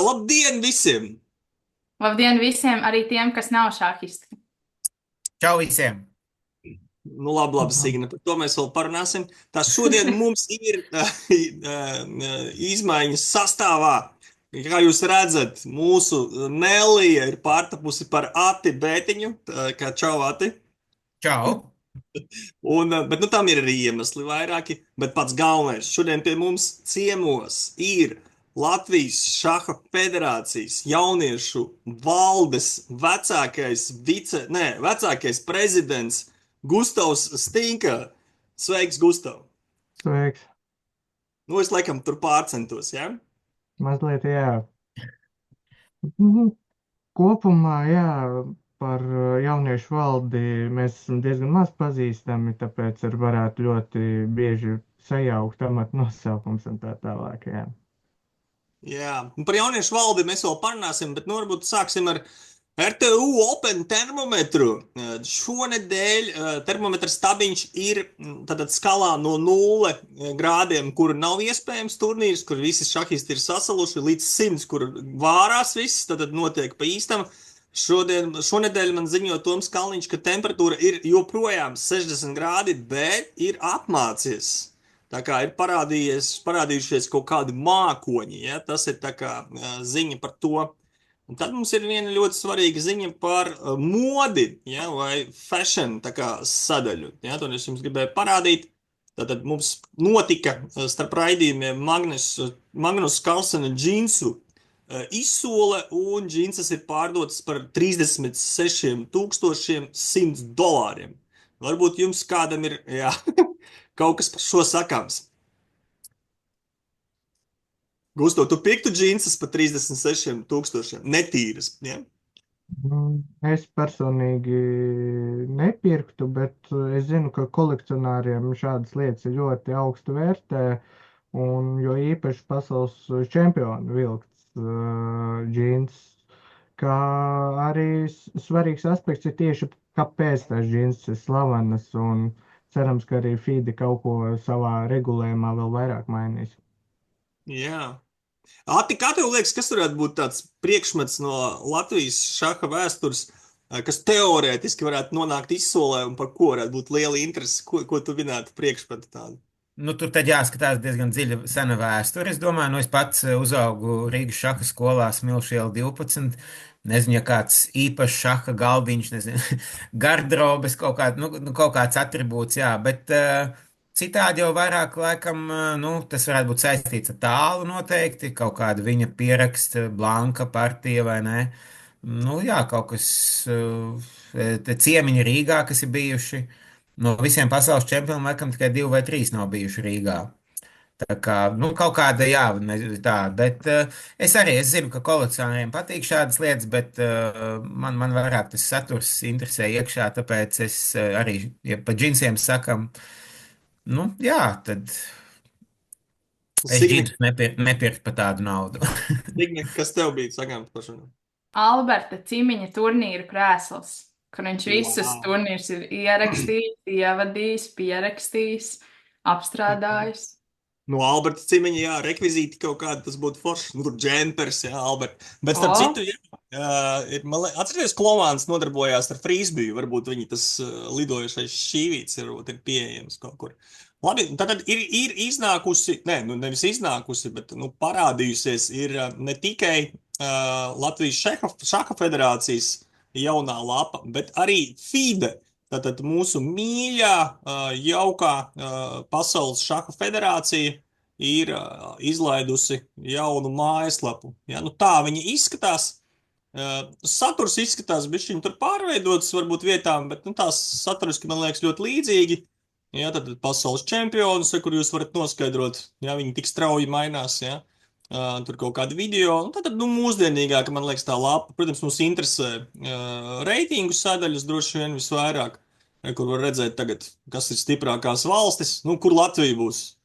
Labdien visiem! Labdien visiem, arī tiem, kas nav šāhisti. Čau visiem! Labi, Signe, par to mēs vēl parunāsim. Tā šodien mums ir izmaiņas sastāvā. Kā jūs redzat, mūsu Nelija ir pārtapusi par Ati Bētiņu. Kā čau, Ati. Čau! Bet tam ir arī iemesli vairāki. Bet pats galvenais šodien pie mums ciemos ir Latvijas Šaha federācijas jauniešu valdes vecākais prezidents Gustavs Stinka. Sveiks, Gustav! Sveiks. Es laikam tur pārcentos, ja? Mazliet, jā. Mhm. Kopumā, jā, par jauniešu valdi mēs esam diezgan maz pazīstami, tāpēc varētu ļoti bieži sajaukt amatu nosaukums un tā tālāk, jā. Jā, un par jauniešu valdi mēs vēl parunāsim, bet varbūt sāksim ar RTU Open termometru. Šonedēļ termometra stabiņš ir tātad skalā no 0 grādiem, kur nav iespējams turnīrs, kur visi šahisti ir sasaluši, līdz 100, kur vārās viss, tātad notiek pa īstam. Šonedēļ man ziņo Toms Kalniņš, ka temperatūra ir joprojām 60 grādi, bet ir apmācies. Tā kā ir parādījušies kaut kādi mākoņi, ja? Tas ir tā kā ziņa par to. Un tad mums ir viena ļoti svarīga ziņa par modi, ja, vai fashion tā kā sadaļu. Ja, to es jums gribēju parādīt. Tātad mums notika starp raidījumiem Magnus Carlsena džinsu izsole, un džinsas ir pārdotas par $36,100. Varbūt jums kādam ir kaut kas par šo sakāms. Gustav, tu pirktu džinsas par $36,000 netīras, ja? Es personīgi nepirktu, bet es zinu, ka kolekcionāriem šādas lietas ir ļoti augstu vērtē, un jo īpaši pasaules čempionu vilkts džins, kā arī svarīgs aspekts ir tieši, kāpēc tās džins ir slavenas, un cerams, ka arī FIDE kaut ko savā regulējumā vēl vairāk mainīs. Jā. Ati, kā tev liekas, kas varētu būt tāds priekšmets no Latvijas šaha vēstures, kas teorētiski varētu nonākt izsolē un par ko varētu būt liela interese? Ko tu minētu priekšmetu tādu? Tur tad jāskatās diezgan dziļa sena vēsture. Es domāju, es pats uzaugu Rīgas šaha skolā Smilšu iela 12. Nezinu, ja kāds īpašs šaha galdiņš, nezinu, gardrobes, kaut kāds atribūts, jā, bet citādi jau vairāk, laikam, tas varētu būt saistīts ar tālu noteikti, kaut kāda viņa pieraksta, blanka partija vai ne. Jā, kaut kas, te ciemiņi Rīgā, kas ir bijuši. No visiem pasaules čempioniem, laikam, tikai 2 vai 3 nav bijuši Rīgā. Tā kā, kaut kāda, jā, tā, bet es zinu, ka kolekcionāriem patīk šādas lietas, bet man vairāk tas saturs interesē iekšā, tāpēc es arī, ja pa džinsiem sakam, jā, tad es džinsus nepirktu par tādu naudu. Signe, kas tev bija sakāms par šo? Alberta Cimiņa turnīra krēsls, kur viņš visus turnīrus ir ierakstījis, ievadījis, pierakstījis, apstrādājis. No Alberta Cimiņa, jā, rekvizīti kaut kādi, tas būtu foršs, tur džempers, jā, Alberta. Bet starp citu, atceries, Klovāns nodarbojās ar frisbiju, varbūt viņi tas lidojušais šķīvīts varbūt ir pieejams kaut kur. Labi, tātad ir iznākusi, nevis iznākusi, bet parādījusies ir ne tikai Latvijas šaha federācijas jaunā lapa, bet arī FIDE. Tātad mūsu mīļā, jaukā pasaules šaha federācija ir izlaidusi jaunu mājaslapu. Ja, tā viņa izskatās. Saturs izskatās bišķiņ tur pārveidots varbūt vietām, bet tās saturiski man liekas ļoti līdzīgi. Ja, tad pasaules čempionus, kur jūs varat noskaidrot, ja viņi tik strauji mainās, ja. Tur kaut kādi video, tad mūsdienīgāk, man liekas, tā lapa. Protams, mums interesē reitingu sadaļas droši vien visvairāk, kur var redzēt tagad, kas ir stiprākās valstis, kur Latvija būs.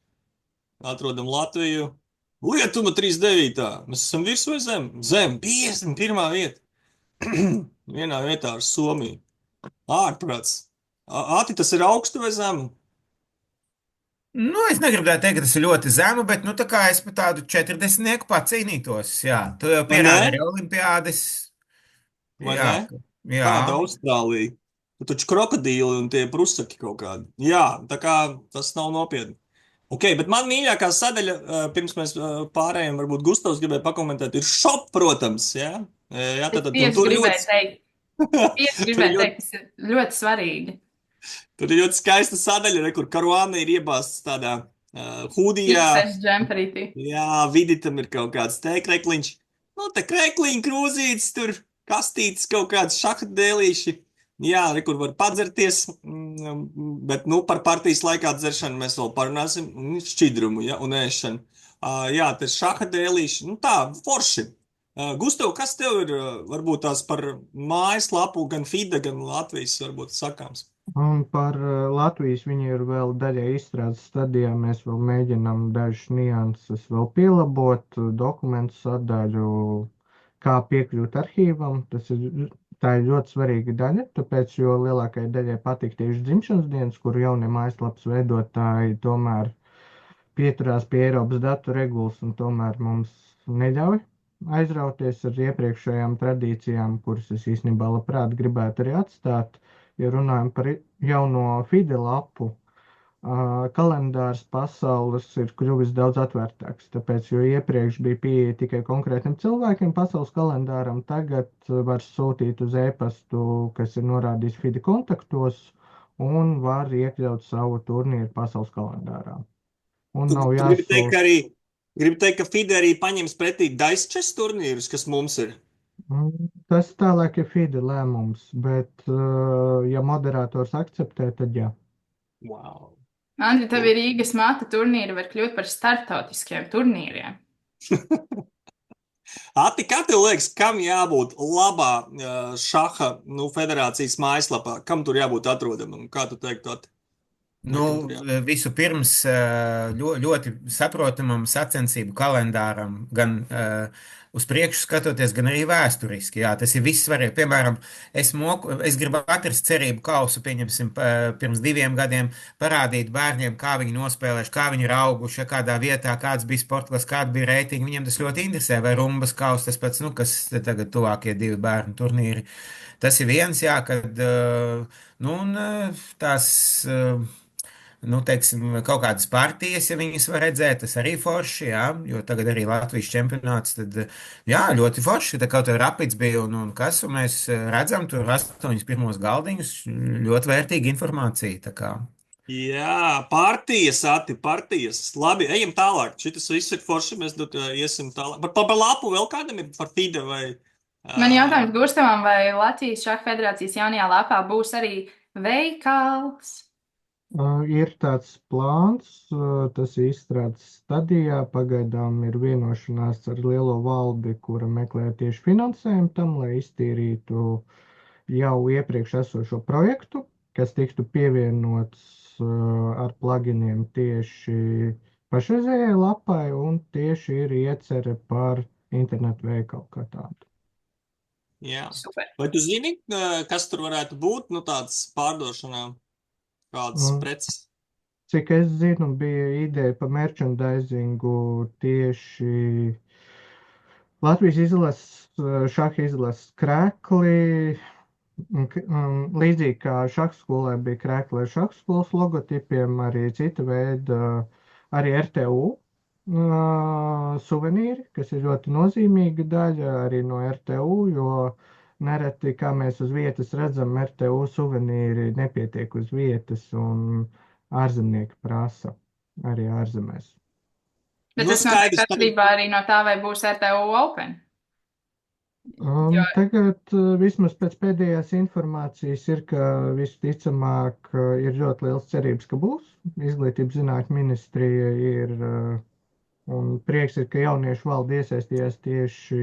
Atrodam Latviju. Lietuva 39. Mēs esam virs vai zem? Zem, 51. vieta. Vienā vietā ar Somiju. Ārprāts. Ati, tas ir augstu vai zemu? Nu, es negribētu teikt, ka tas ir ļoti zemu, bet, nu, tā kā es par tādu 40 pacīnītos, jā. Tu jau Vai ne? pierādi arī olimpiādes, Vai ne? jā, jā. Kāda Austrālija? Tu taču krokodīli un tie prusaki kaut kādi. Jā, tā kā tas nav nopietni. Ok, bet man mīļākā sadaļa, pirms mēs pārējām, varbūt Gustavs gribēja pakomentēt, ir šop, protams, jā? Jā, Es tad tieši tur gribēju ļoti, teikt, tieši tur gribēju ļoti, teikt, tas ir ļoti svarīgi. tur ir ļoti skaista sadaļa, re, kur karuāna ir iebāzts tādā hūdijā. XS džemperītī. Jā, vidi tam ir kaut kāds te krekliņš. Nu, te krekliņš, krūzītes, tur kastītes, kaut kāds šahadēlīši. Jā, re, kur var padzerties, bet, nu, par partijas laikā dzeršanu mēs vēl parunāsim, šķidrumu, ja, un ēšanu. Jā, te šahadēlīši, nu tā, forši. Gustav, kas tev ir, varbūt tās par mājaslapu, gan FIDE, gan Latvijas, varbūt sakāms? Un par Latvijas viņi ir vēl daļai izstrādes stadijā. Mēs vēl mēģinām dažas nianses vēl pielabot, dokumentu sadaļu, kā piekļūt arhīvam. Tā ir ļoti svarīga daļa, tāpēc, jo lielākajai daļai patīk tieši dzimšanas dienas, kuru jaunie mājaslapas veidotāji tomēr pieturās pie Eiropas datu regulas un tomēr mums neļauj aizrauties ar iepriekšējām tradīcijām, kuras es īstenībā labprāt gribētu arī atstāt. Ja runājam par jauno FIDE lapu, kalendārs pasaules ir kļuvis daudz atvērtāks. Tāpēc, jo iepriekš bija pieeja tikai konkrētiem cilvēkiem pasaules kalendāram, tagad var sūtīt uz e-pastu, kas ir norādīts FIDE kontaktos, un var iekļaut savu turnīru pasaules kalendārā. Un Tu nav gribi teikt, jāsūta. ka arī, gribi teikt, ka FIDE arī paņems pretī daisčes turnīrus, kas mums ir? Tas tālāk ir FIDE lēmums, bet, ja moderators akceptē, tad jā. Wow. Andri, tev ir Rīgas mata turnīri, var kļūt par startautiskiem turnīriem. Ati, kā tev liekas, kam jābūt labā šaha federācijas mājaslapā? Kam tur jābūt atrodamam? Kā tu teiktu, Ati? Nu, Kam tur jābūt? vispirms ļoti saprotamam sacensību kalendāram, gan uz priekšu skatoties, gan arī vēsturiski. Jā, tas ir viss svarīgi. Piemēram, es gribu atrast cerību kausu, pieņemsim, pirms 2 gadiem, parādīt bērniem, kā viņi nospēlējuši, kā viņi ir auguši, kādā vietā, kāds bija sportklās, kāda bija reitingi. Viņiem tas ļoti interesē, vai rumbas kausa, tas pats, nu, kas tagad tuvākie 2 bērnu turnīri. Tas ir viens, jā, kad, nu, un tās. Nu, teiksim, kaut kādas partijas, ja viņas var redzēt, tas arī forši, jā, jo tagad arī Latvijas čempionāts, tad, jā, ļoti forši, tā kaut kā rapids bija un kas, un mēs redzam tur 8 pirmos galdiņus, ļoti vērtīga informācija, tā kā. Jā, partijas, Ati, partijas. Labi, ejam tālāk. Šitas viss ir forši, mēs iesim tālāk. Par lapu vēl kādam ir par FIDE vai? Man jautājums Gustavam, vai Latvijas šaha federācijas jaunajā lapā būs arī veikals? Ir tāds plāns, tas ir izstrādes stadijā. Pagaidām ir vienošanās ar lielo valdi, kura meklē tieši finansējumu tam, lai iztīrītu jau iepriekš esošo projektu, kas tiktu pievienots ar pluginiem tieši pašreizējai lapai, un tieši ir iecerē par internetu veikalu kā tādu. Jā. Super. Vai tu zini, kas tur varētu būt, nu tāds pārdošanā, kādas preces? Cik es zinu, bija ideja par merchandisingu tieši Latvijas izlases, šaha izlases krēkli. Līdzīgi kā šaha skolē bija krēkli ar šaha skolas logotipiem, arī cita veida, arī RTU suvenīri, kas ir ļoti nozīmīga daļa arī no RTU, jo nereti, kā mēs uz vietas redzam, RTU suvenīri nepietiek uz vietas un ārzemnieki prasa arī ārzemēs. Bet Nu, tas notiek skaidrs, atkarībā arī no tā, vai būs RTU Open. Tagad vismaz pēc pēdējās informācijas ir, ka visticamāk ir ļoti liels cerības, ka būs. Izglītības zinātņu ministrija ir, un prieks ir, ka jauniešu valde iesaistījās tieši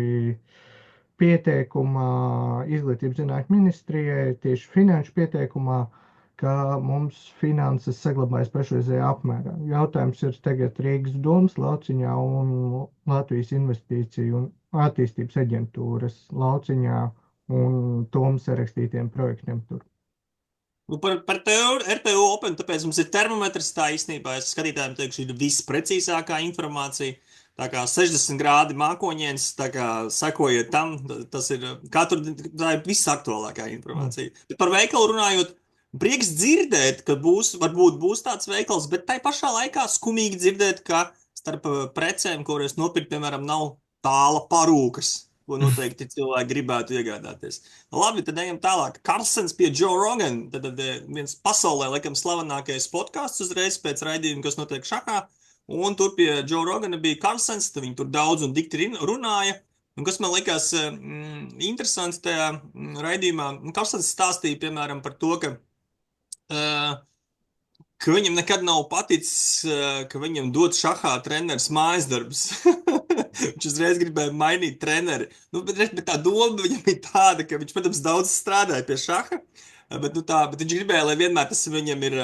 pieteikumā Izglītības zinātņu ministrijai, tieši finanšu pieteikumā, ka mums finanses saglabājas pašreizējā apmērā. Jautājums ir tagad Rīgas domas lauciņā un Latvijas investīciju un attīstības aģentūras lauciņā un tom sarakstītiem projektiem tur. Nu, par RTU Open, tāpēc mums ir termometrs, tā īstenībā es skatītājiem teikšu, ir visprecīzākā informācija. Tā kā 60 grādi mākoņiens, tā kā sekojiet tam, tas ir tā ir visaktuālākā informācija. Bet par veikalu runājot, prieks dzirdēt, ka varbūt būs tāds veikals, bet tai pašā laikā skumīgi dzirdēt, ka starp precēm, kuras nopirkt, piemēram, nav tāla parūkas, ko noteikti cilvēki gribētu iegādāties. Labi, tad ejam tālāk. Karlsens pie Joe Rogan. Tad viens pasaulē, laikam, slavenākais podcasts uzreiz pēc raidījuma, kas notiek šahā. Un tur pie Joe Rogana bija Karlsens, tad viņi tur daudz un dikti runāja. Un kas man likās interesanti tajā raidījumā, Karlsens stāstīja, piemēram, par to, ka viņam nekad nav paticis, ka viņam dod šahā treneris mājas darbus. Viņš uzreiz gribēja mainīt treneri. Nu, bet tā doma viņam bija tāda, ka viņš, protams, daudz strādāja pie šaha, bet viņš gribēja, lai vienmēr tas viņam ir,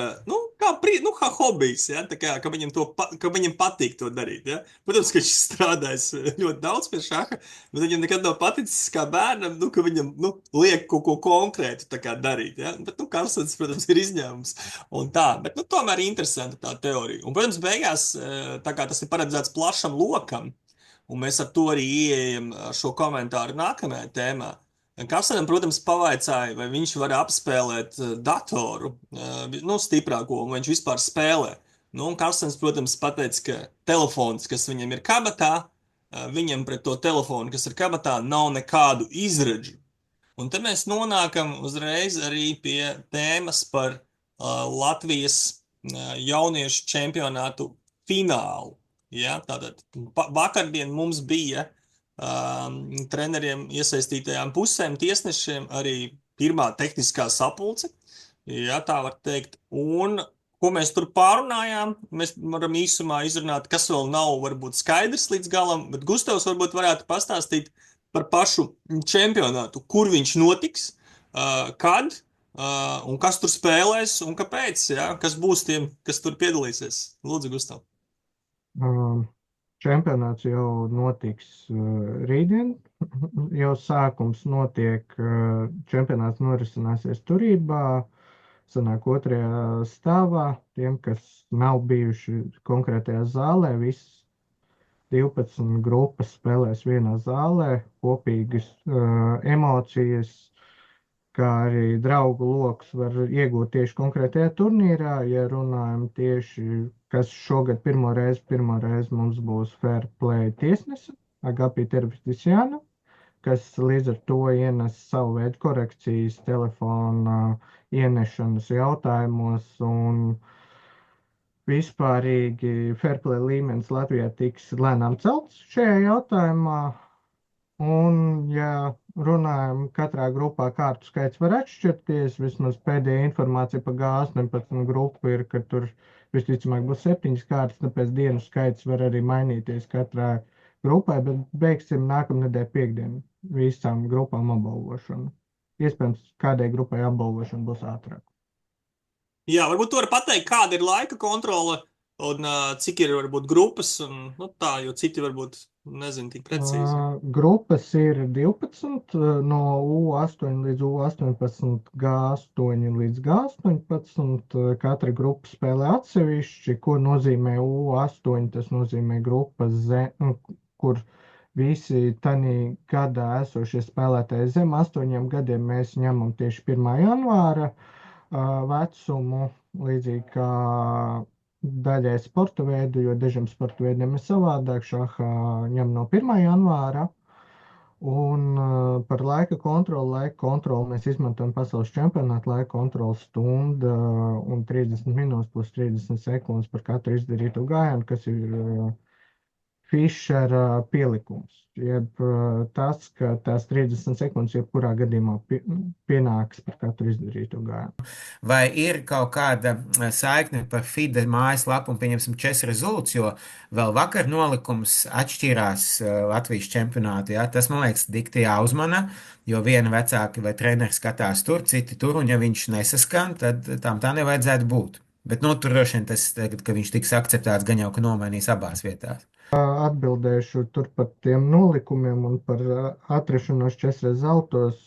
kā hobijs, ja? Tā kā, ka viņam patīk to darīt. Ja? Protams, ka viņš strādājas ļoti daudz pie šaha, bet viņam nekad nav paticis kā bērnam, ka viņam liek kaut ko konkrētu tā kā darīt. Ja? Bet, Karlsens, protams, ir izņēmums un tā. Bet, tomēr interesanta tā teorija. Un, protams, beigās, tā kā tas ir paredzēts plašam lokam, un mēs ar to arī ieejam šo komentāru nākamajā tēmā. Karlsenam, protams, pavaicāja, vai viņš var apspēlēt datoru, stiprāko, un vai viņš vispār spēlē. Un Karlsens, protams, pateica, ka telefons, kas viņam ir kabatā, viņam pret to telefonu, kas ir kabatā, nav nekādu izredžu. Un te mēs nonākam uzreiz arī pie tēmas par Latvijas jauniešu čempionātu finālu. Ja, tātad vakardien mums bija treneriem iesaistītajām pusēm, tiesnešiem arī pirmā tehniskā sapulce, ja, tā var teikt. Un ko mēs tur pārunājām, mēs varam īsumā izrunāt, kas vēl nav varbūt skaidrs līdz galam, bet Gustavs varbūt varētu pastāstīt par pašu čempionātu, kur viņš notiks, kad un kas tur spēlēs un kāpēc, ja, kas būs tiem, kas tur piedalīsies. Lūdzu, Gustav. Čempionāts jau notiks rītdien, jau sākums notiek, čempionāts norisināsies Turībā, sanāk 2. stāvā, tiem, kas nav bijuši konkrētajā zālē, visas 12 grupas spēlēs vienā zālē, kopīgas emocijas, kā arī draugu lokus var iegūt tieši konkrētajā turnīrā. Ja runājam tieši, kas šogad pirmo reizi mums būs fair play tiesnese, Agapita Tervistisjāna, kas līdz ar to ienes savu veidu korekcijas telefona ienešanas jautājumos, un vispārīgi fair play līmenis Latvijā tiks lēnām celts šajā jautājumā. Un, ja runājam, katrā grupā kārtu skaits var atšķirties, vismaz pēdējā informācija par G18 grupu ir, ka tur visticamāk būs 7 kārtas, tāpēc dienu skaits var arī mainīties katrā grupai, bet beigsim nākamnedēļ piekdienu visām grupām apbalvošanu. Iespējams, kādai grupai apbalvošana būs ātrāk. Jā, varbūt tu vari pateikt, kāda ir laika kontrole un cik ir varbūt grupas, un tā, jo citi varbūt nezinu tik precīzi. Grupas ir 12, no U8 līdz U18, G8 līdz G18. Katra grupa spēlē atsevišķi, ko nozīmē U8, tas nozīmē grupa kur visi tanī gadā esošie spēlētāji zem 8 gadiem mēs ņemam tieši 1. janvāra vecumu, līdzīgi kā daļai sporta veidu, jo dažiem sporta veidiem ir savādāk, šahā ņem no 1. janvāra. Un par laika kontroli mēs izmantojam pasaules čempionātu laika kontroli stunda un 30 minūtes plus 30 sekundes par katru izdarītu gājienu, kas ir Fišera pielikums. Jeb tas, ka tās 30 sekundes jebkurā gadījumā pienāks par katru izdarītu gājienu. Vai ir kaut kāda saikne par FIDE mājaslapu un pieņemsim chess rezults, jo vēl vakar nolikums atšķirās Latvijas čempionātu, ja? Tas, man liekas, dikti jāuzmana, jo viena vecāki vai treneri skatās tur, citi tur, un ja viņš nesaskan, tad tam tā nevajadzētu būt. Bet, tur droši vien tas, ka viņš tiks akceptēts, gan jau, ka nomainīs abās vietās. Atbildēšu tur par tiem nolikumiem un par atrašanos chess rezultos.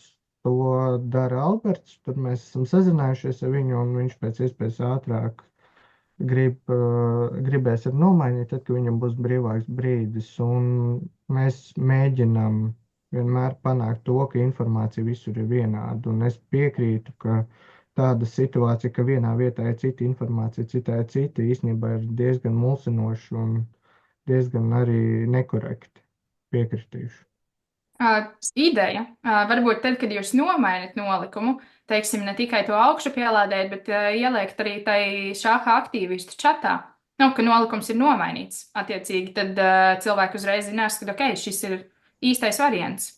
to dara Alberts. Tur mēs esam sazinājušies ar viņu, un viņš pēc iespējas ātrāk gribēs ar nomainīt, tad, kad viņam būs brīvāks brīdis. Un mēs mēģinām vienmēr panākt to, ka informācija visur ir vienāda. Un es piekrītu, ka tāda situācija, ka vienā vietā ir cita informācija, citā ir cita, īstenībā ir diezgan mulsinoša un diezgan arī nekorekti. Piekritīšu. Ideja. Varbūt tad, kad jūs nomainat nolikumu, teiksim, ne tikai to augšu pielādēt, bet ieliekt arī tai šāha aktīvistu čatā, ka nolikums ir nomainīts. Attiecīgi, tad cilvēki uzreiz zinās, ka, ok, šis ir īstais variants.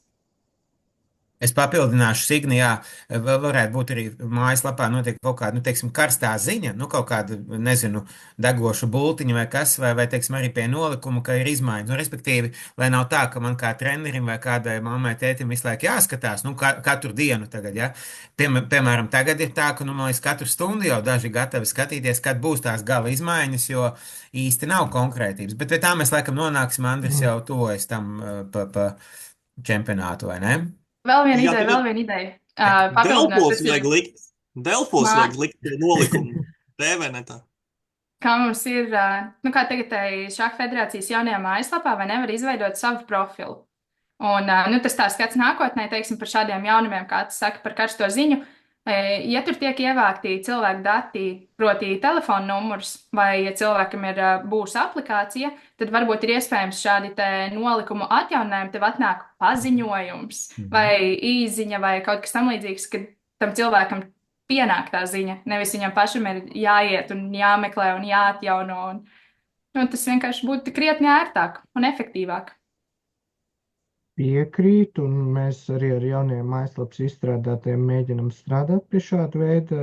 Es papildināšu, Signi, jā, vēl varētu būt arī mājaslapā notiek kaut kāda, teiksim, karstā ziņa, kaut kāda, nezinu, degoša bultiņa vai kas, vai teiksim, arī pie nolikuma, ka ir izmaiņas. Respektīvi, lai nav tā, ka man kā trenerim vai kādai mammai tētim visu laiku jāskatās, katru dienu tagad, ja. Piemēram, tagad ir tā, ka, man liekas, katru stundu jau daži gatavi skatīties, kad būs tās gala izmaiņas, jo īsti nav konkrētības. Bet pie tā mēs laikam nonāksim, Andris jau tuvojas tam pa čempionātu, vai ne? Vēl viena ideja. Delfos vajag likt nolikumu TV-netā. Kā mums ir, kā tagad Šaha federācijas jaunajā mājaslapā, vai nevar izveidot savu profilu. Un tas tā skats nākotnē, teiksim, par šādiem jaunumiem, kā tu saki, par karsto ziņu. Ja tur tiek ievākti cilvēku dati, proti telefona numurs, vai ja cilvēkam būs aplikācija, tad varbūt ir iespējams šādi te nolikumu atjauninājumi, tev atnāk paziņojums vai īziņa vai kaut kas tam līdzīgs, ka tam cilvēkam pienāk tā ziņa. Nevis viņam pašam ir jāiet un jāmeklē un jāatjauno. Tas vienkārši būtu krietni ērtāk un efektīvāk. Piekrīt, un mēs arī ar jauniem mājaslapas izstrādātājiem mēģinam strādāt pie šāda veida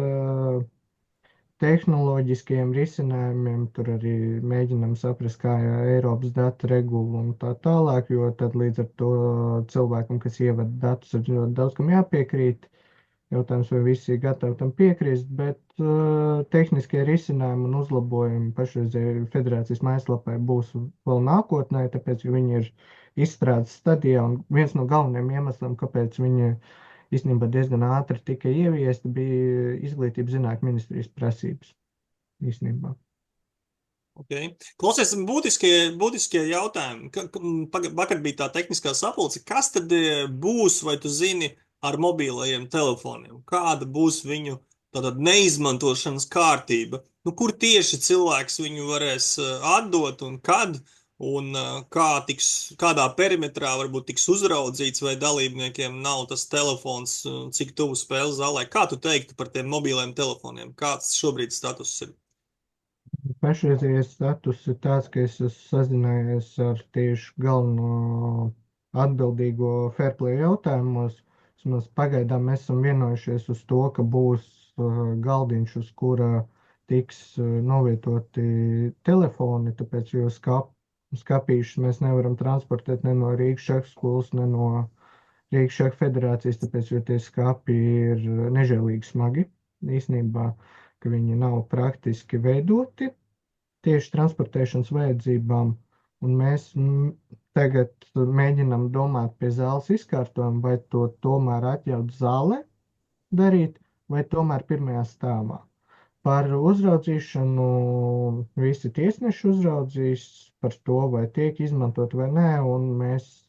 tehnoloģiskiem risinājumiem. Tur arī mēģinam saprast, kā Eiropas data regula un tā tālāk, jo tad līdz ar to cilvēkam, kas ievada datus, ir ļoti daudz, kam jāpiekrīt. Jautājums, vai visi ir gatavi tam piekrist, bet tehniskie risinājumi un uzlabojumi pašreizēji federācijas mājaslapai būs vēl nākotnē, tāpēc, ka viņi ir izstrādes stadijā, un viens no galvenajiem iemesliem, kāpēc viņi īstenībā diezgan ātri tika ieviesti, bija izglītības zinātņu ministrijas prasības īstenībā. Okay. Klausies, būtiskie jautājumi. Vakar bija tā tehniskā sapulce. Kas tad būs, vai tu zini, ar mobīlajiem telefoniem? Kāda būs viņu tātad neizmantošanas kārtība? Kur tieši cilvēks viņu varēs atdot un kad? Un kādā perimetrā varbūt tiks uzraudzīts, vai dalībniekiem nav tas telefons, cik tuvu spēles zālē? Kā tu teiktu par tiem mobīliem telefoniem? Kāds šobrīd status ir? Pašreizējais status ir tāds, ka es esmu sazinājies ar tieši galveno atbildīgo Fairplay jautājumos. Vismaz pagaidām mēs esam vienojušies uz to, ka būs galdiņš, uz kura tiks novietoti telefoni, tāpēc, jo skapīšus mēs nevaram transportēt ne no Rīgas šaha skolas, ne no Rīgas šaha federācijas, tāpēc, jo tie skapi ir nežēlīgi smagi, īstenībā, ka viņi nav praktiski veidoti tieši transportēšanas vajadzībām, un mēs tagad mēģinām domāt pie zāles izkārtojuma, vai to tomēr atļaut zālē darīt, vai tomēr pirmajā stāvā. Par uzraudzīšanu visi tiesneši uzraudzīs par to, vai tiek izmantot vai nē, un mēs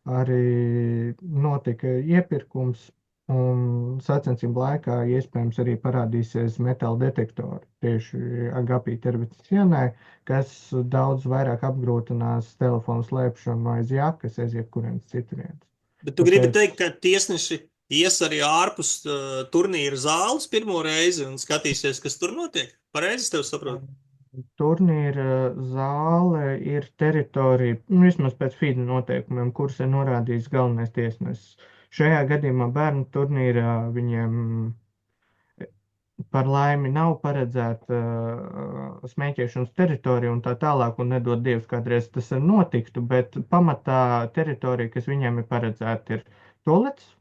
arī notika iepirkums, un sacensību laikā iespējams arī parādīsies metāla detektori tieši Agapī termicienai, kas daudz vairāk apgrūtinās telefonu slēpšanu aiz jakas, aiz jebkurienes citurienes. Bet tu gribi teikt, ka tiesneši ies arī ārpus turnīra zāles pirmo reizi un skatīsies, kas tur notiek? Pareizi tev saprotu? Turnīra zāle ir teritorija, vismaz pēc FIDE noteikumiem, kuras ir norādījis galvenais tiesnesis. Šajā gadījumā bērnu turnīrā viņiem par laimi nav paredzēta smēķēšanas teritorija un tā tālāk, un nedod Dievs, kādreiz tas notiktu, bet pamatā teritorija, kas viņiem ir paredzēta, ir tolets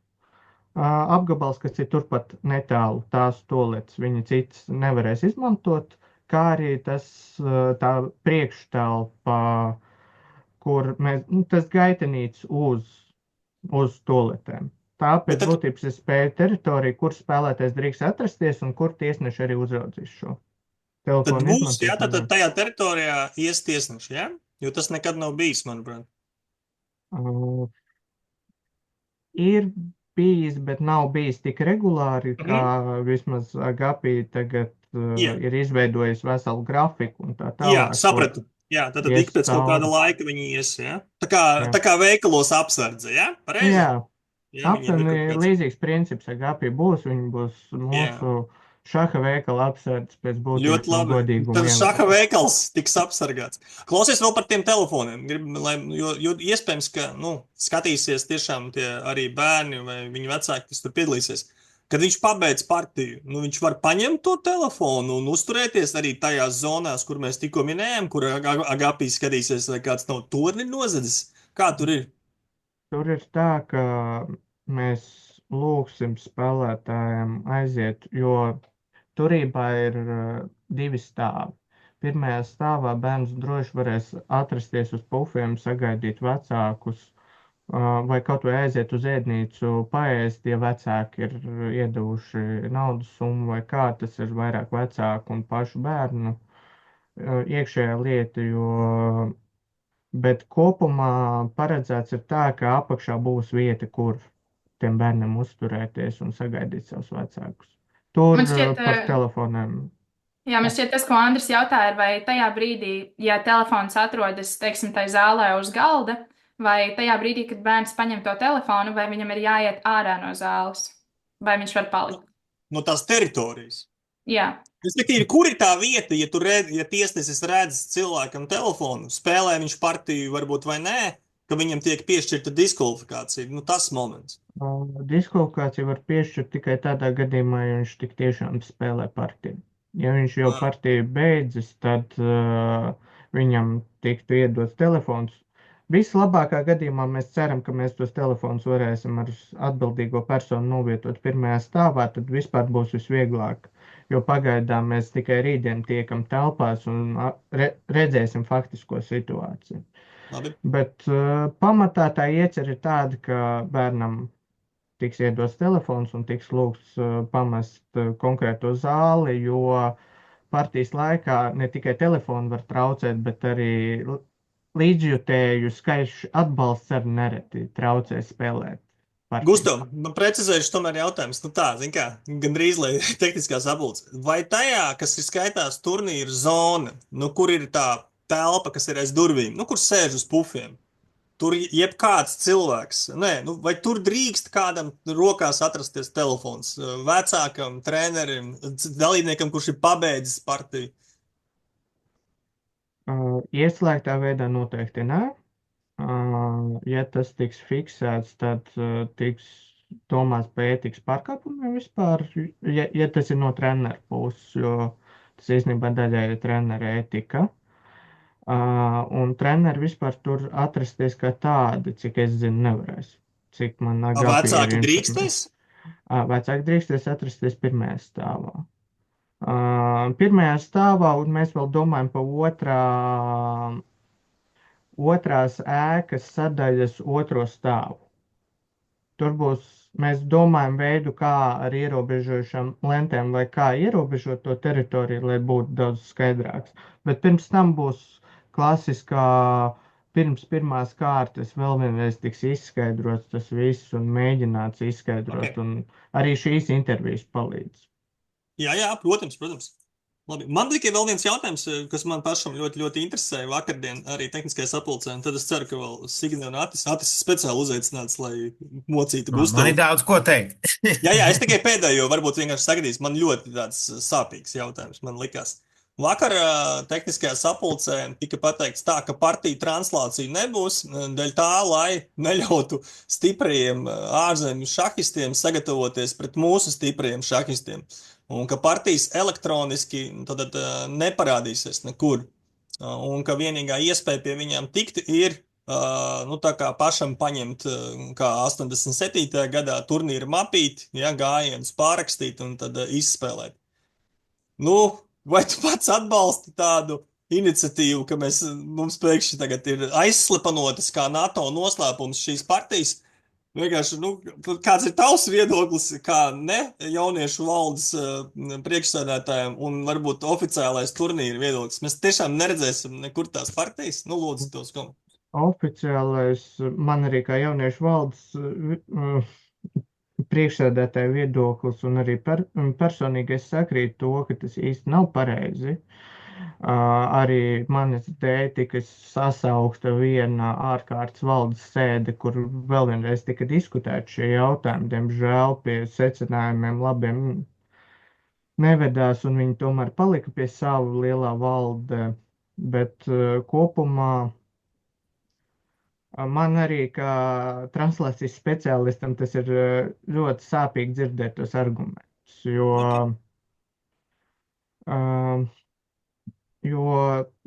apgabals, kas ir turpat netālu tās tolets, viņi cits nevarēs izmantot, kā arī tā priekštelpa, kur tas gaitenīts uz toletēm. Tā Bet pēc tad, būtības ir spēja teritorija, kur spēlētājs drīkst atrasties un kur tiesneši arī uzraudzīs šo tad telefonu būs, jā, tad izmantošanu. tajā teritorijā ies tiesneši, jā? Jo tas nekad nav bijis, manuprāt. Uh, Ir bijis, bet nav bijis tik regulāri, kā Mhm. vismaz Agapī tagad Jā, ir izveidojis veselu grafiku un tā jā, tālāk, kur sapratu. Jā, tad ik ies pēc kaut kāda cauri. laika viņi ies, jā? Jā, Tā kā veikalos apsardze, jā? Pareizi? jā, Jā, viņiem ir aptuveni kaut kāds. līdzīgs princips Agapī būs. Viņi būs Jā. mūsu šaha veikala apsardzes pēc Ļoti būtības un labi. godīguma Tad šaha ievērot. veikals tiks apsargāts. Klausies vēl par tiem telefoniem. Jo iespējams, ka skatīsies tiešām tie arī bērni vai viņu vecāki, kas tur piedalīsies. Kad viņš pabeidz partiju, viņš var paņemt to telefonu un uzturēties arī tajās zonās, kur mēs tikko minējām, kur Agapī skatīsies, vai kāds nav torni nozadzis. Kā tur ir? Tur ir tā, ka mēs lūgsim spēlētājiem aiziet, jo turībā ir divi stāvi. Pirmajā stāvā bērns droši varēs atrasties uz pufiem, sagaidīt vecākus, vai kaut vai aiziet uz ēdnīcu, paēst, ja vecāki ir iedevuši naudas summu vai kā, tas ir vairāk vecāku un pašu bērnu iekšējā lieta, bet kopumā paredzēts ir tā, ka apakšā būs vieta, kur tiem bērniem uzturēties un sagaidīt savus vecākus. Tur Man šķiet, par telefoniem. jā, man šķiet, tas, ko Andris jautāja, ir, vai tajā brīdī, ja telefons atrodas, teiksim, tai zālē uz galda, vai tajā brīdī, kad bērns paņem to telefonu, vai viņam ir jāiet ārā no zāles, vai viņš var palikt. No tās teritorijas. Jā. Respektīvi, kur ir tā vieta, ja tiesnesis redz cilvēkam telefonu, spēlē viņš partiju varbūt vai nē, ka viņam tiek piešķirta diskvalifikācija? Tas moments. Diskvalifikāciju var piešķirt tikai tādā gadījumā, ja viņš tik tiešām spēlē partiju. Ja viņš jau partiju beidzis, tad viņam tiktu iedots telefons. Vislabākā gadījumā mēs ceram, ka mēs tos telefonus varēsim ar atbildīgo personu novietot pirmajā stāvā, tad vispār būs visvieglāk. Jo pagaidām mēs tikai rītdien tiekam telpās un redzēsim faktisko situāciju. Labi. Bet pamatā tā iecer ir tāda, ka bērnam tiks iedots telefons un tiks lūgts pamest konkrēto zāli, jo partijas laikā ne tikai telefonu var traucēt, bet arī līdzjutēju skaļš atbalsts arī nereti traucē spēlēt. Gustav, precizējuši tomēr jautājums. Zin kā, gandrīz, lai tehniskās apulces. Vai tajā, kas ir skaitās turnīra zona, kur ir tā telpa, kas ir aiz durvīm, kur sēž uz pufiem, tur jebkāds cilvēks, vai tur drīkst kādam rokās atrasties telefons, vecākam, trenerim, dalībniekam, kurš ir pabeidzis partiju? Ieslēgtā veidā noteikti nē. Ja tas tiks fiksēts, tad tiks domāts par ētikas pārkāpumiem vispār, ja tas ir no treneru puses, jo tas īstenībā daļai ir treneru ētika. Un treneri vispār tur atrasties kā tādi, cik es zinu, nevarēs. Cik man vecāki drīkstēs? Vecāki drīkstēs atrasties pirmajā stāvā. Pirmajā stāvā, un mēs vēl domājam par otrās ēkas sadaļas otro stāvu. Tur būs, mēs domājam veidu, kā ar ierobežojušām lentēm vai kā ierobežot to teritoriju, lai būtu daudz skaidrāks. Bet pirms tam būs klasiskā, pirms pirmās kārtas vēl vienreiz tiks izskaidrots tas viss un mēģināts izskaidrot, un arī šīs intervijas palīdz. Jā, protams. Labi. Man tikai vēl viens jautājums, kas man pašam ļoti, ļoti interesēja vakardien arī tehniskajā sapulcē, un tad es ceru, ka vēl Signe un Atis speciāli uzaicināts, lai mocītu Gustavu. Man ir daudz ko teikt. jā, es tikai pēdējo varbūt vienkārši sagadīšu. Man ļoti tāds sāpīgs jautājums, man likās. Vakar tehniskajā sapulcē tika pateikts tā, ka partiju translācija nebūs, dēļ tā, lai neļautu stipriem ārzemju šahistiem sagatavoties pret mūsu stipriem šahistiem. Un ka partijas elektroniski tad neparādīsies nekur. Un ka vienīgā iespēja pie viņām tikt ir tā kā pašam paņemt, kā 87. gadā turnīra mapīti, gājienus pārrakstīt un tad izspēlēt. Vai tu pats atbalsti tādu iniciatīvu, ka mums pēkšņi tagad ir aizslepenotas kā NATO noslēpums šīs partijas? Vienkārši, kāds ir tavs viedoklis, kā ne jauniešu valdes priekšsēdētājiem un varbūt oficiālais turnīra viedoklis? Mēs tiešām neredzēsim nekur tās partijas. Lūdzu, tos komentārus. Oficiālais man arī kā jauniešu valdes priekšsēdētāja viedoklis un arī personīgi es sakrītu to, ka tas īsti nav pareizi. Arī manis dēļ tika sasaukta viena ārkārtas valdes sēde, kur vēl vienreiz tika diskutēti šie jautājumi. Diemžēl pie secinājumiem labiem nevedās, un viņi tomēr palika pie savu lielā valde. Bet kopumā man arī kā translācijas speciālistam tas ir ļoti sāpīgi dzirdēt tos argumentus, jo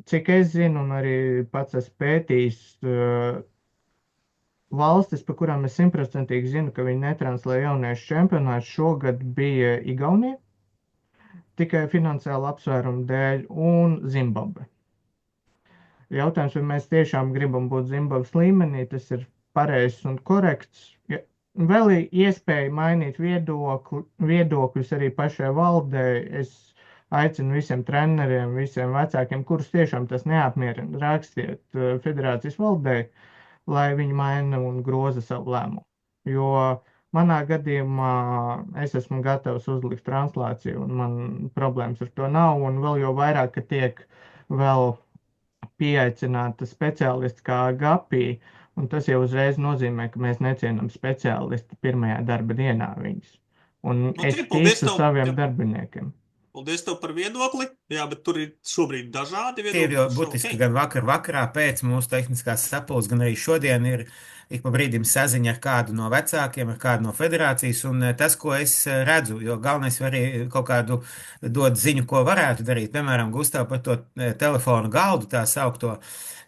cik es zinu, un arī pats esmu pētījis, valstis, pa kurām es 100% zinu, ka viņi netranslē jauniešu čempionātu, šogad bija Igaunija, tikai finansiālu apsvērumu dēļ, un Zimbabve. Jautājums, vai mēs tiešām gribam būt Zimbabves līmenī, tas ir pareizs un korekts. Vēl ir iespēja mainīt viedokļus arī pašai valdē. Es aicinu visiem treneriem, visiem vecākiem, kurus tiešām tas neapmierina, rakstiet federācijas valdē, lai viņi maina un groza savu lēmumu. Jo manā gadījumā es esmu gatavs uzlikt translāciju, un man problēmas ar to nav, un vēl jau vairāk, ka tiek vēl pieaicināta speciālisti kā Gapī, un tas jau uzreiz nozīmē, ka mēs necienam speciālisti pirmajā darba dienā viņus. Un es ticu saviem darbiniekiem. Paldies tev par viedokli. Jā, bet tur ir šobrīd dažādi viedokļi. Tie ir jau būtiski gan vakarā pēc mūsu tehniskās sapulces, gan arī šodien ir ik pa brīdim saziņa ar kādu no vecākiem, ar kādu no federācijas, un tas, ko es redzu, jo galvenais var arī kaut kādu dot ziņu, ko varētu darīt, piemēram, Gustav par to telefonu galdu, tā saukto,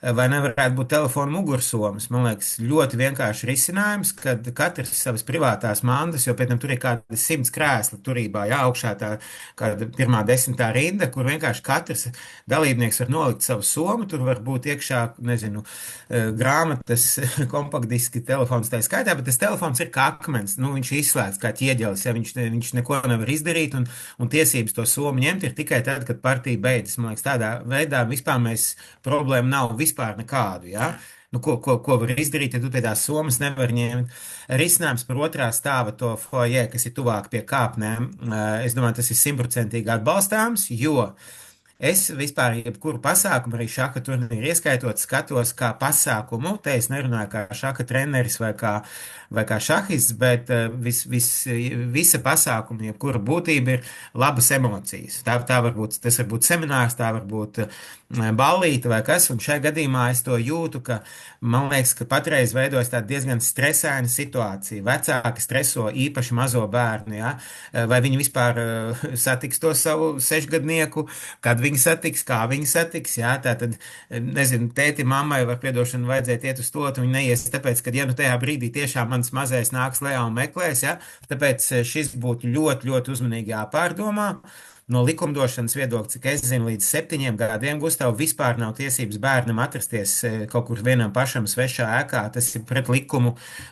vai nevarētu būt telefonu mugursomas. Man liekas, ļoti vienkārši risinājums, kad katrs savas privātās mandas, jo pēc tam tur ir kādi 100 krēsli turībā, jā, augšā tā kāda pirmā 10. rinda, kur vienkārši katrs dalībnieks var nolikt savu somu, tur var būt iekšā, nezinu, grāmatas, kompaktdiski, telefons tā skaitā, bet tas telefons ir kā akmens, viņš ir izslēgts kā ķieģelis, ja viņš neko nevar izdarīt, un tiesības to somu ņemt ir tikai tad, kad partija beidzas. Man liekas, tādā veidā vispār problēma nav vispār nekādu, ja? Ko var izdarīt, ja tu pie tās somas nevar ņemt? Risinājums par otrā stāva to foyer, kas ir tuvāk pie kāpnēm, es domāju, tas ir 100% atbalstāms, jo es vispār jebkuru pasākumu, arī šaka turnīru ieskaitot, skatos kā pasākumu. Te es nerunāju kā šaka treneris vai kā šahists, bet visa pasākuma, jebkura būtība ir labas emocijas. Tas var būt seminārs, tā var būt ballīte vai kas, un šajā gadījumā es to jūtu, ka man liekas, ka patreiz veidojas tāda diezgan stresaina situācija. Vecāki streso īpaši mazo bērnu, ja? Vai viņi vispār satiks to savu 6-gadnieku, kad viņi satiks, kā viņi satiks, jā, tā tad, nezinu, tēti, mammai var piedošanu vajadzēt iet uz to, un viņi neies, tāpēc, ka, ja nu tajā brīdī tiešām mans mazais nāks lejā un meklēs, jā, tāpēc šis būtu ļoti, ļoti uzmanīgi jāpārdomā. No likumdošanas viedokļa, cik es zinu, līdz 7 gadiem, Gustav, vispār nav tiesības bērnam atrasties kaut kur vienam pašam svešā ēkā. Tas ir pret likumu,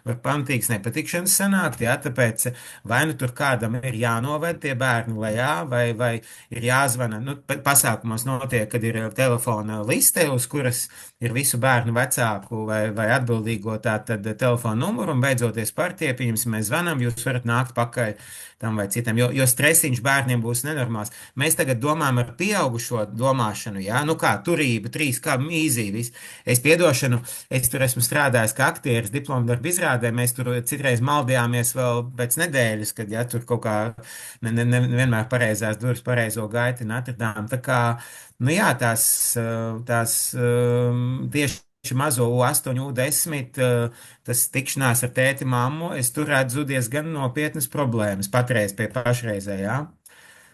var pamatīgs nepatikšanas sanākt, jā, tāpēc vai nu tur kādam ir jānoved tie bērni lejā, vai ir jāzvana, pasākumos notiek, kad ir telefona liste, uz kuras ir visu bērnu vecāku vai atbildīgo tātad telefona numuru, un beidzoties partija, pieņemsim, mēs zvanam, jūs varat nākt pakaļ tam vai citam, jo stresiņš bērniem būs nenormāls. Mēs tagad domājam ar pieaugušo domāšanu, jā, kā turība, 3, kā īzī, viss. Es piedošanu, es tur esmu strādājis kā aktieris diplomdarbu izrādē, mēs tur citreiz maldījāmies vēl pēc nedēļas, kad, jā, tur kaut kā nevienmēr pareizās durvis pareizo gaitin atradām. Tā kā, jā, tās tieši mazo U8, U10, tas tikšanās ar tēti mammu, es tur redzu diezgan nopietnas problēmas patreiz pie pašreizējā.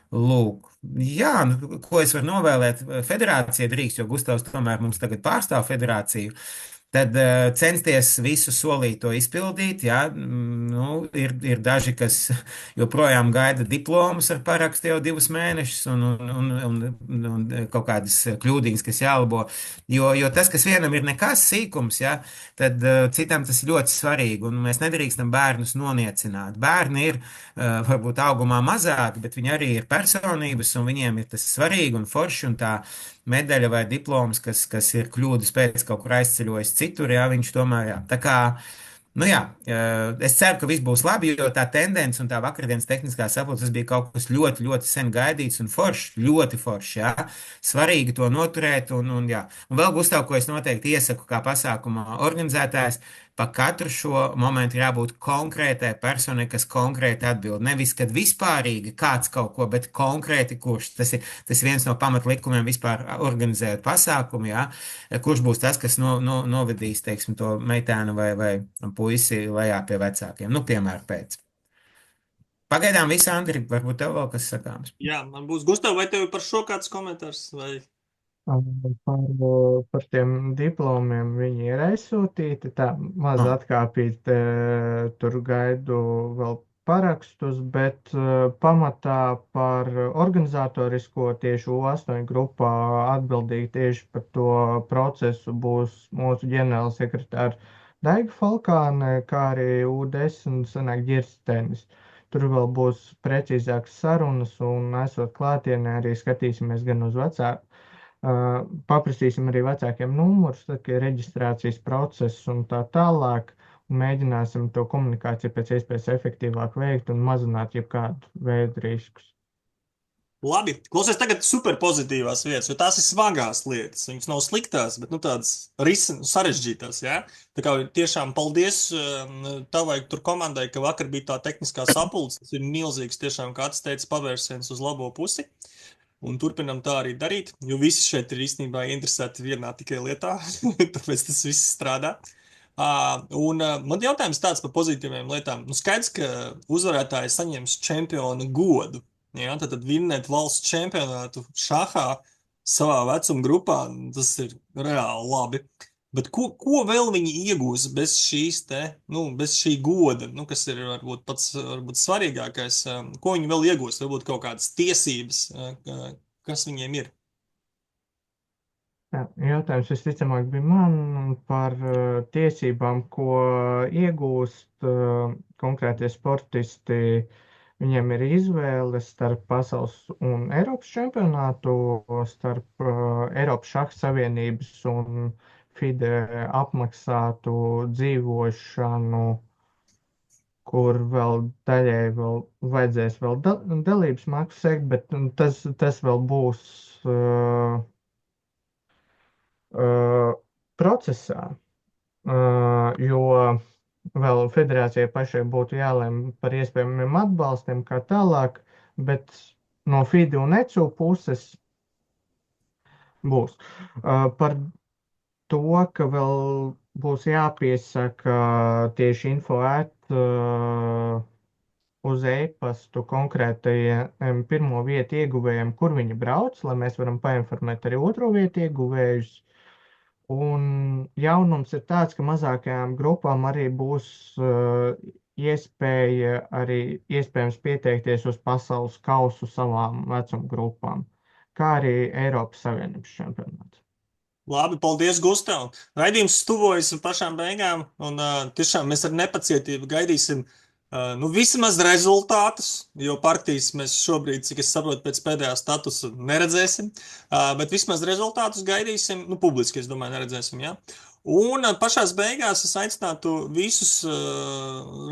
Lūk, jā, ko es varu novēlēt? Federācija drīkst, jo Gustavs tomēr mums tagad pārstāv federāciju. Tad censties visu solīto izpildīt, jā, ir daži, kas joprojām gaida diplomus ar parakstu jau 2 mēnešus un kaut kādas kļūdiņas, kas jālabo. Jo tas, kas vienam ir nekas sīkums, ja, tad citam tas ir ļoti svarīgi, un mēs nedrīkstam bērnus noniecināt. Bērni ir varbūt augumā mazāki, bet viņi arī ir personības, un viņiem ir tas svarīgi un forši, un tā medaļa vai diploms, kas ir kļūdas pēc kaut kur aizceļojis citur, jā, viņš tomēr, jā. Tā kā, nu jā, es ceru, ka viss būs labi, jo tā tendence un tā vakardienas tehniskā sapulce, tas bija kaut kas ļoti, ļoti sen gaidīts un foršs, ļoti foršs, jā. Svarīgi to noturēt, un jā. Un vēl, Gustav, ko es noteikti iesaku kā pasākuma organizētājs, pa katru šo momentu ir jābūt konkrētai personai, kas konkrēti atbild. Nevis, kad vispārīgi kāds kaut ko, bet konkrēti kurš. Tas ir viens no pamatlikumiem vispār organizējot pasākumu, jā. Kurš būs tas, kas novedīs, teiksim, to meitēnu vai puisi lejā pie vecākiem. Nu, piemēram, pēc. Pagaidām viss, Andri, varbūt tev vēl kas sakāms. Jā, man būs Gustav, vai tev par šo kāds komentārs? Vai... Par tiem diplomiem viņi ir aizsūtīti, tā maz atkāpīt, tur gaidu vēl parakstus, bet pamatā par organizatorisko tieši U8 grupā atbildīgi tieši par to procesu būs mūsu ģenerālsekretāra Daiga Falkāne, kā arī U10 sanāk Girstenis. Tur vēl būs precīzākas sarunas un esot klātienē arī skatīsimies gan uz vecāku. Paprasīsim arī vecākiem numurus, tad, kad ir reģistrācijas process un tā tālāk, un mēģināsim to komunikāciju pēc iespējas efektīvāk veikt un mazināt jebkādu veidu riskus. Labi, klausies tagad super pozitīvās vietas, jo tās ir smagās lietas. Viņas nav sliktās, bet tādas sarežģītās, jā? Tā kā tiešām paldies tavai tur komandai, ka vakar bija tā tehniskā sapulce. Tas ir milzīgs tiešām, kā atsteidz pavērsiens uz labo pusi. Un turpinam tā arī darīt, jo visi šeit ir īstenībā interesēti vienā tikai lietā, tāpēc tas viss strādā. Man jautājums tāds par pozitīviem lietām. Nu, skaidrs, ka uzvarētāji saņems čempiona godu. Ja? Tad vinnēt valsts čempionātu šahā savā vecuma grupā, tas ir reāli labi. Bet ko vēl viņi iegūs bez šīs bez šī goda, kas ir varbūt pats svarīgākais? Ko viņi vēl iegūs? Varbūt kaut kādas tiesības, kas viņiem ir? Jā, jautājums visticamāk bija man par tiesībām, ko iegūst konkrētie sportisti. Viņiem ir izvēle starp pasaules un Eiropas čempionātu, starp Eiropas šaha savienības un FIDE apmaksātu dzīvošanu, kur vēl daļai vajadzēs vēl dalības maksu sekt, bet tas vēl būs procesā, jo vēl federācijai pašai būtu jālem par iespējamiem atbalstiem kā tālāk, bet no FIDE un ECU puses būs. Par to, ka vēl būs jāpiesaka tieši info@ uz e-pastu konkrētajiem pirmo vietu ieguvējiem, kur viņi brauc, lai mēs varam painformēt arī otro vietu ieguvējus. Un jaunums ir tāds, ka mazākajām grupām arī būs iespēja arī iespējams pieteikties uz pasaules kausu savām vecuma grupām, kā arī Eiropas Savienības čempionāts. Labi, paldies, Gustav. Raidījums tuvojas pašām beigām, un tiešām mēs ar nepacietību gaidīsim vismaz rezultātus, jo partijas mēs šobrīd, cik es saprotu, pēc pēdējā statusa neredzēsim, bet vismaz rezultātus gaidīsim, publiski, es domāju, neredzēsim, jā. Un pašās beigās es aicinātu visus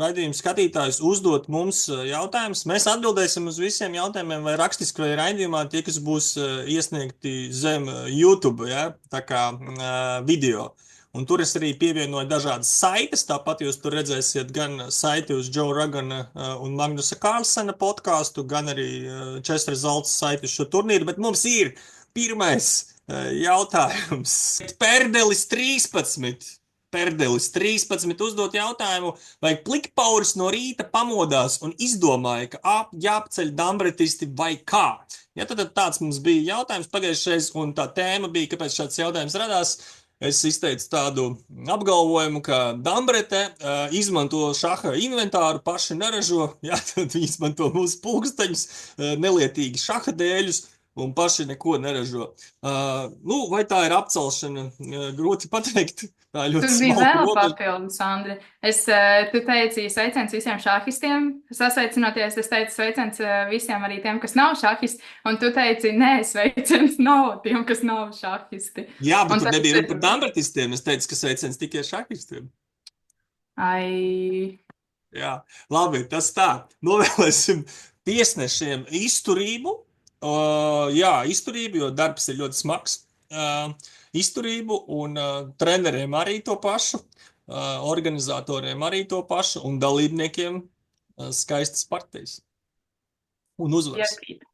raidījumu skatītājus uzdot mums jautājumus. Mēs atbildēsim uz visiem jautājumiem vai rakstiski vai raidījumā, tie, kas būs iesniegti zem YouTube, ja? Tā kā video. Un tur es arī pievienoju dažādas saites, tāpat jūs tur redzēsiet gan saiti uz Joe Rogana un Magnusa Carlsena podcastu, gan arī Chess Results saiti uz šo turnīru, bet mums ir pirmais jautājums. Perdelis 13 uzdot jautājumu, vai Plikpauris no rīta pamodās un izdomāja, ka jāpaceļ dambretisti vai kā? Ja, tad tāds mums bija jautājums pagājušais, un tā tēma bija, kāpēc šāds jautājums radās. es izteicu tādu apgalvojumu, ka Dambrete izmanto šaha inventāru, paši neražo, jā, tad viņi izmanto mūsu pulksteņus, nelietīgi šaha dēļus un paši neko neražo. Nu, vai tā ir apcelšana? Grūti pateikt. Tā ir ļoti Tur bija smalka vēl robeža. papildus, Andri. Tu teici sveiciens visiem šahistiem. Sasveicinoties, es teicu sveiciens visiem arī tiem, kas nav šahisti. Un tu teici, nē, sveiciens nav tiem, kas nav šahisti. Jā, bet Un tur tas nebija ir- runa par dambretistiem. Es teicu, ka sveiciens tikai šahistiem. Ai, Jā, labi, tas tā. Novēlēsim tiesnešiem izturību. Jā, izturību, jo darbs ir ļoti smags. Izturību un treneriem arī to pašu, organizatoriem arī to pašu un dalībniekiem skaistas partijas un uzvaras. piekrīt.